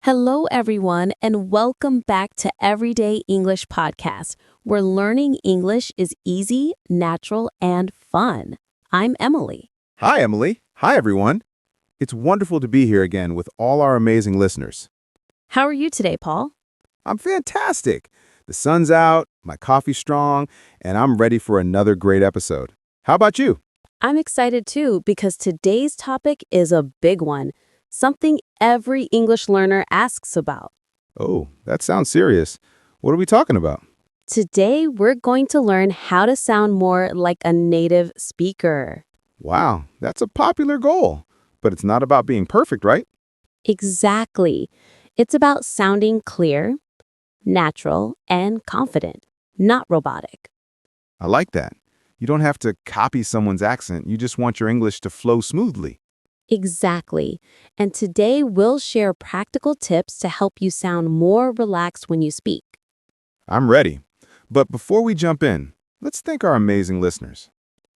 Hello, everyone, and welcome back to Everyday English Podcast, where learning English is easy, natural, and fun. I'm Emily. Hi, Emily. Hi, everyone. It's wonderful to be here again with all our amazing listeners. How are you today, Paul? I'm fantastic. The sun's out, my coffee's strong, and I'm ready for another great episode. How about you? I'm excited too because today's topic is a big one, something every English learner asks about. Oh, that sounds serious. What are we talking about? Today, we're going to learn how to sound more like a native speaker. Wow, that's a popular goal. But it's not about being perfect, right? Exactly. It's about sounding clear, natural, and confident, not robotic. I like that. You don't have to copy someone's accent. You just want your English to flow smoothly. Exactly. And today we'll share practical tips to help you sound more relaxed when you speak. I'm ready. But before we jump in, let's thank our amazing listeners.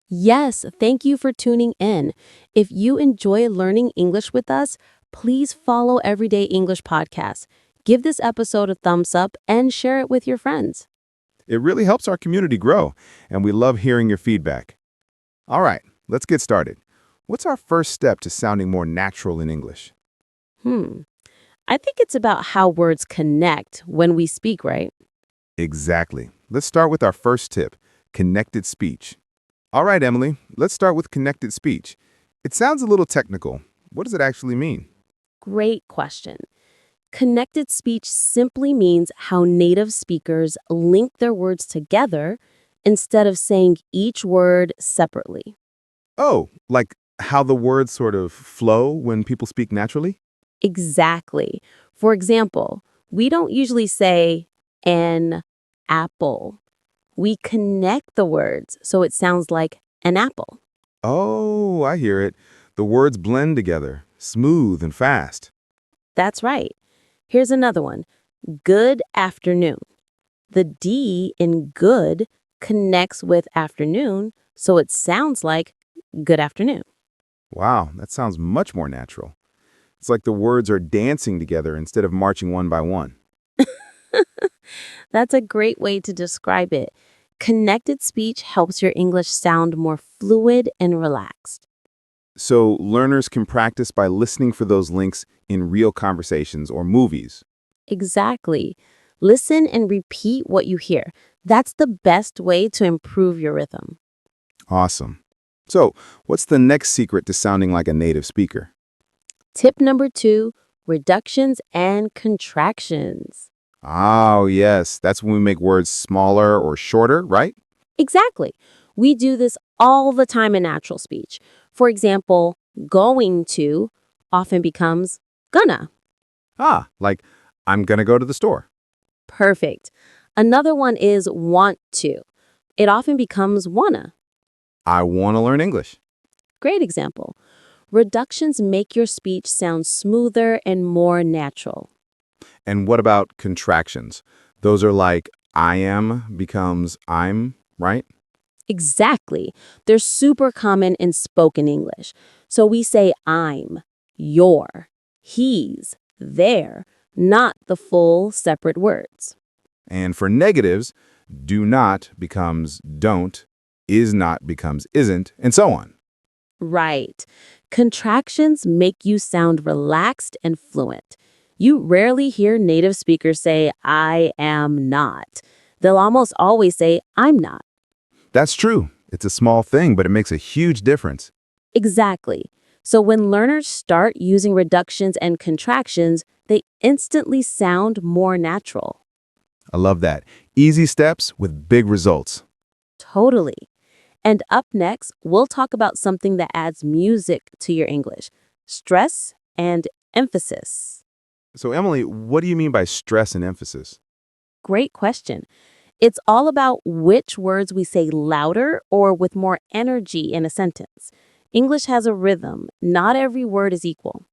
Yes, thank you for tuning in. If you enjoy learning English with us, please follow Everyday English Podcast. Give this episode a thumbs up and share it with your friends. It really helps our community grow, and we love hearing your feedback. All right, let's get started. What's our first step to sounding more natural in English? I think it's about how words connect when we speak, right? Exactly. Let's start with our first tip, connected speech. All right, Emily, let's start with connected speech. It sounds a little technical. What does it actually mean? Great question. Connected speech simply means how native speakers link their words together instead of saying each word separately. Oh, like how the words sort of flow when people speak naturally? Exactly. For example, we don't usually say an apple. We connect the words so it sounds like an apple. Oh, I hear it. The words blend together, smooth and fast. That's right. Here's another one. Good afternoon. The D in good connects with afternoon, so it sounds like good afternoon. Wow, that sounds much more natural. It's like the words are dancing together instead of marching one by one. That's a great way to describe it. Connected speech helps your English sound more fluid and relaxed. So learners can practice by listening for those links in real conversations or movies. Exactly. Listen and repeat what you hear. That's the best way to improve your rhythm. Awesome. So, what's the next secret to sounding like a native speaker? Tip number 2, reductions and contractions. Oh, yes, that's when we make words smaller or shorter, right? Exactly. We do this all the time in natural speech. For example, going to often becomes gonna. Ah, like, I'm gonna go to the store. Perfect. Another one is want to. It often becomes wanna. I want to learn English. Great example. Reductions make your speech sound smoother and more natural. And what about contractions? Those are like, I am becomes I'm, right? Exactly. They're super common in spoken English. So we say I'm, your, he's, their, not the full separate words. And for negatives, do not becomes don't, is not becomes isn't, and so on. Right. Contractions make you sound relaxed and fluent. You rarely hear native speakers say, I am not. They'll almost always say, I'm not. That's true. It's a small thing, but it makes a huge difference. Exactly. So when learners start using reductions and contractions, they instantly sound more natural. I love that. Easy steps with big results. Totally. And up next, we'll talk about something that adds music to your English, stress and emphasis. So, Emily, what do you mean by stress and emphasis? Great question. It's all about which words we say louder or with more energy in a sentence. English has a rhythm. Not every word is equal.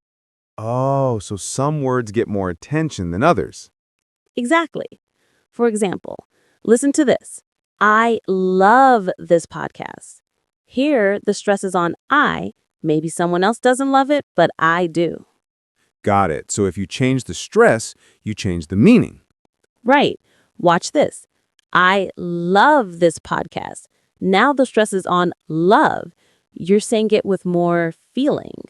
Oh, so some words get more attention than others. Exactly. For example, listen to this. I love this podcast. Here, the stress is on I. Maybe someone else doesn't love it, but I do. Got it. So if you change the stress, you change the meaning. Right. Watch this. I love this podcast. Now the stress is on love. You're saying it with more feeling.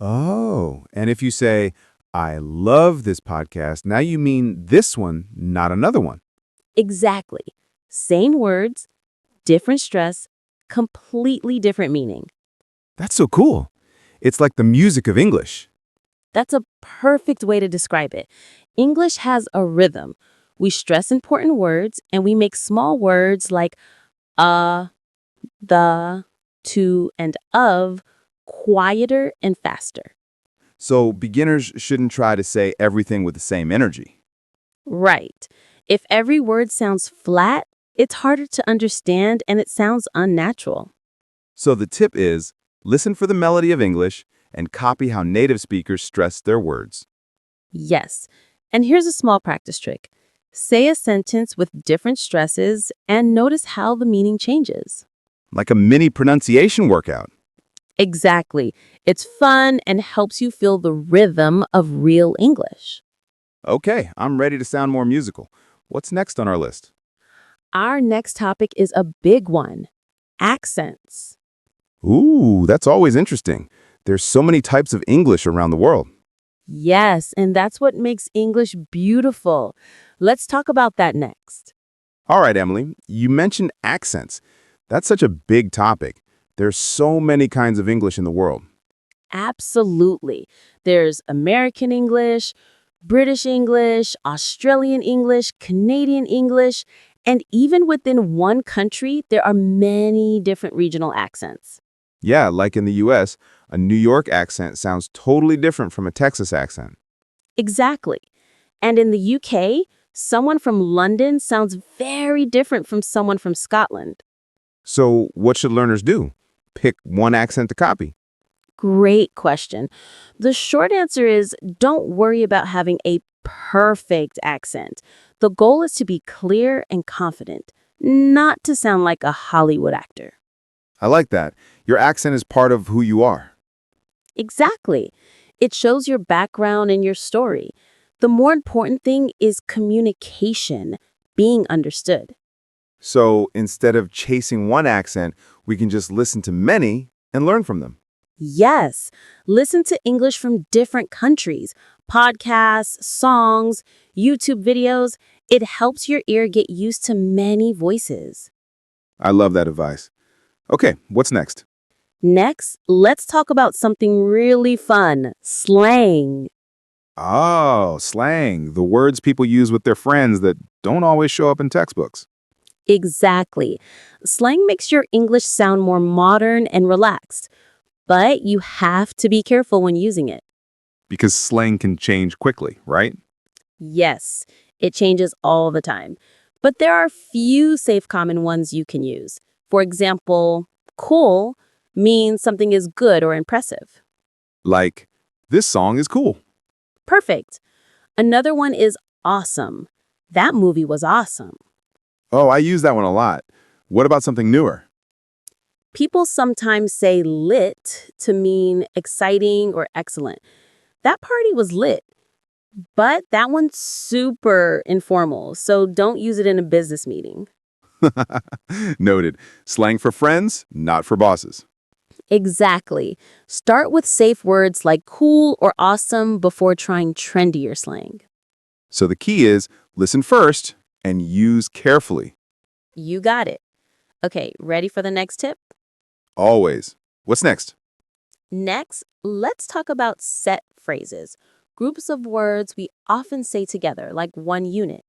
Oh, and if you say, I love this podcast, now you mean this one, not another one. Exactly. Same words, different stress, completely different meaning. That's so cool. It's like the music of English. That's a perfect way to describe it. English has a rhythm. We stress important words and we make small words like the, to, and of quieter and faster. So beginners shouldn't try to say everything with the same energy. Right. If every word sounds flat, it's harder to understand and it sounds unnatural. So the tip is, listen for the melody of English and copy how native speakers stress their words. Yes. And here's a small practice trick. Say a sentence with different stresses and notice how the meaning changes. Like a mini pronunciation workout. Exactly. It's fun and helps you feel the rhythm of real English. Okay, I'm ready to sound more musical. What's next on our list? Our next topic is a big one. Accents. Ooh, that's always interesting. There's so many types of English around the world. Yes, and that's what makes English beautiful. Let's talk about that next. All right, Emily, you mentioned accents. That's such a big topic. There's so many kinds of English in the world. Absolutely. There's American English, British English, Australian English, Canadian English, and even within one country, there are many different regional accents. Yeah, like in the US, a New York accent sounds totally different from a Texas accent. Exactly. And in the UK, someone from London sounds very different from someone from Scotland. So, what should learners do? Pick one accent to copy. Great question. The short answer is don't worry about having a perfect accent. The goal is to be clear and confident, not to sound like a Hollywood actor. I like that. Your accent is part of who you are. Exactly. It shows your background and your story. The more important thing is communication, being understood. So, instead of chasing one accent, we can just listen to many and learn from them. Yes, listen to English from different countries, podcasts, songs, YouTube videos. It helps your ear get used to many voices. I love that advice. Okay, what's next? Next, let's talk about something really fun, slang. Oh, slang, the words people use with their friends that don't always show up in textbooks. Exactly. Slang makes your English sound more modern and relaxed, but you have to be careful when using it. Because slang can change quickly, right? Yes, it changes all the time. But there are few safe common ones you can use. For example, cool means something is good or impressive. Like, this song is cool. Perfect. Another one is awesome. That movie was awesome. Oh, I use that one a lot. What about something newer? People sometimes say lit to mean exciting or excellent. That party was lit, but that one's super informal, so don't use it in a business meeting. Noted. Slang for friends, not for bosses. Exactly. Start with safe words like cool or awesome before trying trendier slang. So the key is listen first and use carefully. You got it. Okay, ready for the next tip? Always. What's next? Next, let's talk about set phrases, groups of words we often say together, like one unit.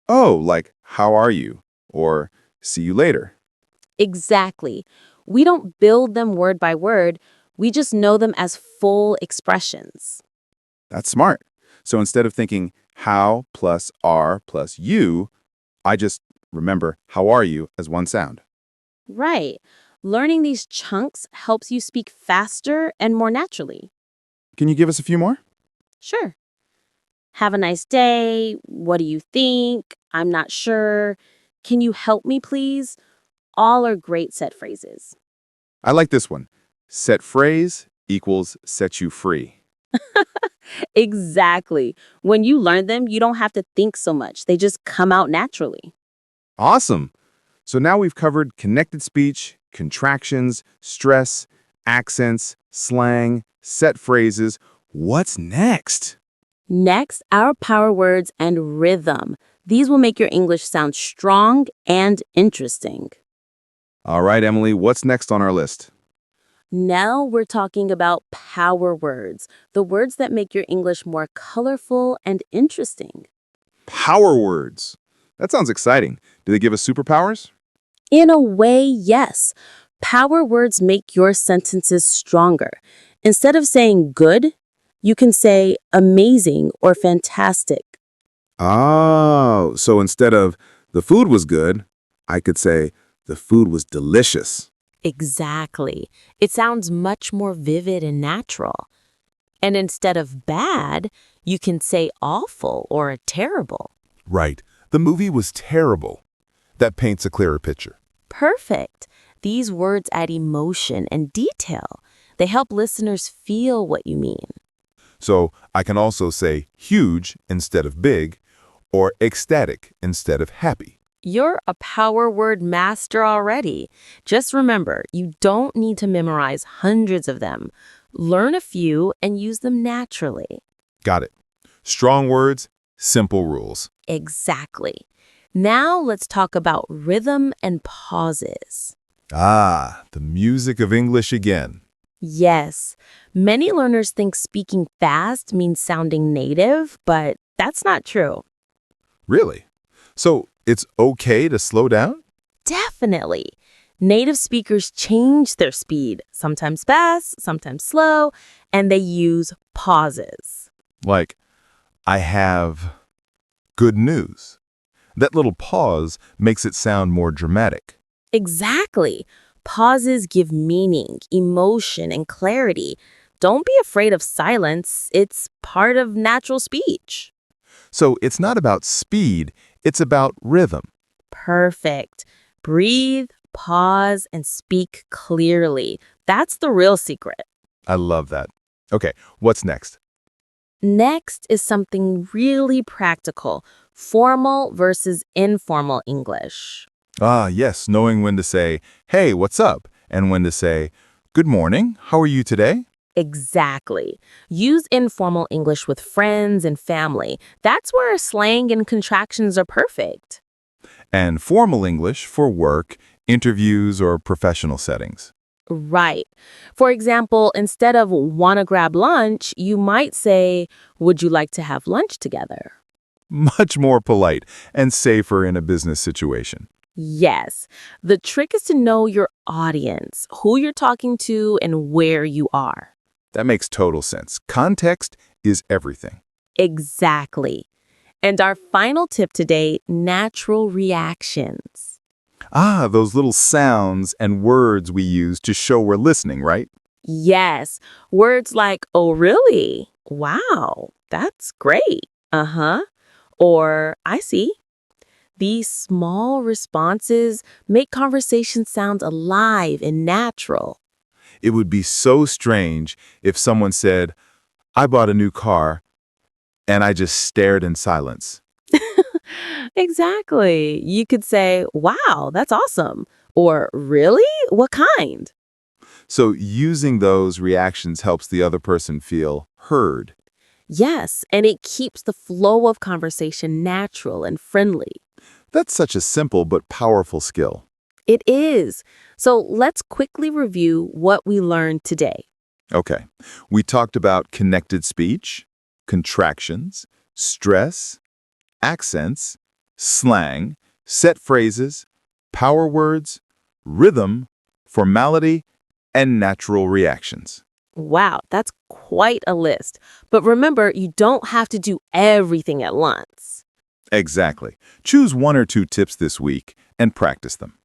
Oh, like, how are you? Or, see you later. Exactly. We don't build them word by word, we just know them as full expressions. That's smart. So instead of thinking how plus are plus you, I just remember how are you as one sound. Right. Learning these chunks helps you speak faster and more naturally. Can you give us a few more? Sure. Have a nice day. What do you think? I'm not sure. Can you help me, please? All are great set phrases. I like this one. Set phrase equals set you free. Exactly. When you learn them, you don't have to think so much. They just come out naturally. Awesome. So now we've covered connected speech, contractions, stress, accents, slang, set phrases. What's next? Next, our power words and rhythm. These will make your English sound strong and interesting. All right, Emily, what's next on our list? Now we're talking about power words, the words that make your English more colorful and interesting. Power words. That sounds exciting. Do they give us superpowers? In a way, yes. Power words make your sentences stronger. Instead of saying good, you can say amazing or fantastic. Oh, so instead of the food was good, I could say the food was delicious. Exactly. It sounds much more vivid and natural. And instead of bad, you can say awful or terrible. Right. The movie was terrible. That paints a clearer picture. Perfect. These words add emotion and detail. They help listeners feel what you mean. So I can also say huge instead of big, or ecstatic instead of happy. You're a power word master already. Just remember, you don't need to memorize hundreds of them. Learn a few and use them naturally. Got it. Strong words, simple rules. Exactly. Now let's talk about rhythm and pauses. Ah, the music of English again. Yes, many learners think speaking fast means sounding native, but that's not true. Really? So it's okay to slow down? Definitely. Native speakers change their speed, sometimes fast, sometimes slow, and they use pauses. Like, I have good news. That little pause makes it sound more dramatic. Exactly. Pauses give meaning, emotion, and clarity. Don't be afraid of silence. It's part of natural speech. So it's not about speed, it's about rhythm. Perfect. Breathe, pause, and speak clearly. That's the real secret. I love that. Okay, what's next? Next is something really practical, formal versus informal English. Ah, yes, knowing when to say, hey, what's up? And when to say, good morning, how are you today? Exactly. Use informal English with friends and family. That's where slang and contractions are perfect. And formal English for work, interviews, or professional settings. Right. For example, instead of wanna grab lunch, you might say, would you like to have lunch together? Much more polite and safer in a business situation. Yes. The trick is to know your audience, who you're talking to, and where you are. That makes total sense. Context is everything. Exactly. And our final tip today, natural reactions. Ah, those little sounds and words we use to show we're listening, right? Yes, words like, oh, really? Wow, that's great. Uh-huh. Or, I see. These small responses make conversations sound alive and natural. It would be so strange if someone said, I bought a new car, and I just stared in silence. Exactly. You could say, wow, that's awesome. Or, really? What kind? So using those reactions helps the other person feel heard. Yes, and it keeps the flow of conversation natural and friendly. That's such a simple but powerful skill. It is. So let's quickly review what we learned today. Okay, we talked about connected speech, contractions, stress, accents, slang, set phrases, power words, rhythm, formality, and natural reactions. Wow, that's quite a list. But remember, you don't have to do everything at once. Exactly. Choose one or two tips this week and practice them.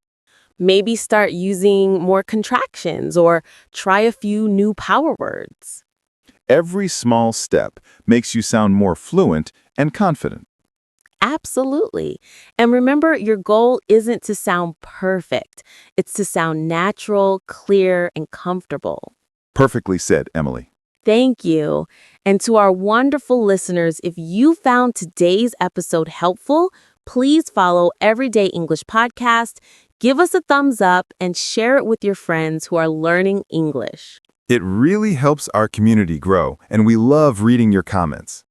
Maybe start using more contractions or try a few new power words. Every small step makes you sound more fluent and confident. Absolutely. And remember, your goal isn't to sound perfect. It's to sound natural, clear, and comfortable. Perfectly said, Emily. Thank you. And to our wonderful listeners, if you found today's episode helpful, please follow Everyday English Podcast, give us a thumbs up, and share it with your friends who are learning English. It really helps our community grow, and we love reading your comments.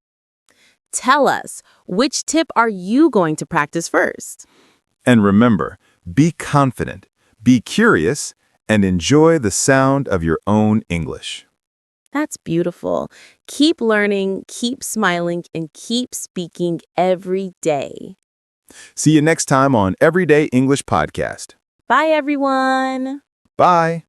Tell us, which tip are you going to practice first? And remember, be confident, be curious, and enjoy the sound of your own English. That's beautiful. Keep learning, keep smiling, and keep speaking every day. See you next time on Everyday English Podcast. Bye, everyone. Bye.